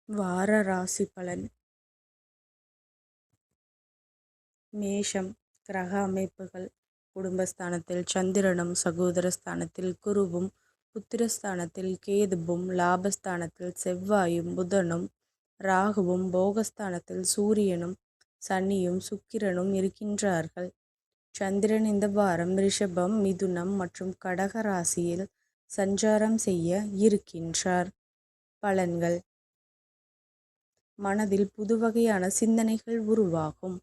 வார ராசி பலன். மேஷம். கிரக அமைப்புகள். குடும்பஸ்தானத்தில் சந்திரனும், சகோதரஸ்தானத்தில் குருவும், புத்திரஸ்தானத்தில் கேதுவும், லாபஸ்தானத்தில் செவ்வாயும் புதனும், ராகுவும், போகஸ்தானத்தில் சூரியனும், சனியும், சுக்கிரனும் இருக்கின்றார்கள். சந்திரன் இந்த வாரம் ரிஷபம், மிதுனம் மற்றும் கடக ராசியில் சஞ்சாரம் செய்ய இருக்கின்றார். பலன்கள். மனதில் புதுவகையான சிந்தனைகள் உருவாகும்.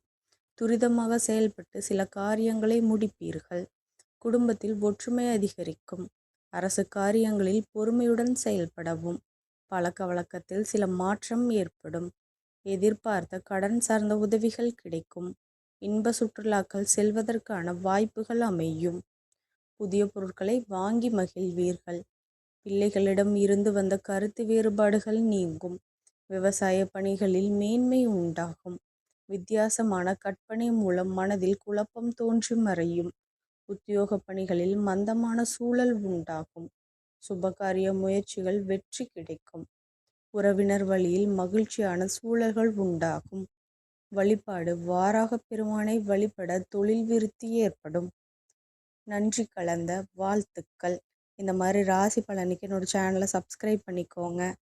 துரிதமாக செயல்பட்டு சில காரியங்களை முடிப்பீர்கள். குடும்பத்தில் ஒற்றுமை அதிகரிக்கும். அரசு காரியங்களில் பொறுமையுடன் செயல்படவும். பழக்க வழக்கத்தில் சில மாற்றம் ஏற்படும். எதிர்பார்த்த கடன் சார்ந்த உதவிகள் கிடைக்கும். இன்ப சுற்றுலாக்கள் செல்வதற்கான வாய்ப்புகள் அமையும். புதிய பொருட்களை வாங்கி மகிழ்வீர்கள். பிள்ளைகளிடம் இருந்து வந்த கருத்து வேறுபாடுகள் நீங்கும். விவசாய பணிகளில் மேன்மை உண்டாகும். வித்தியாசமான கற்பனை மூலம் மனதில் குழப்பம் தோன்றி மறையும். உத்தியோக பணிகளில் மந்தமான சூழல் உண்டாகும். சுபகாரிய முயற்சிகள் வெற்றி கிடைக்கும். உறவினர் வழியில் மகிழ்ச்சியான சூழல்கள் உண்டாகும். வழிபாடு. வாராக பெருமானை வழிபட தொழில் விருத்தி ஏற்படும். நன்றி கலந்த வாழ்த்துக்கள். இந்த மாதிரி ராசி பலனுக்கு என்னோட சேனலை சப்ஸ்கிரைப் பண்ணிக்கோங்க.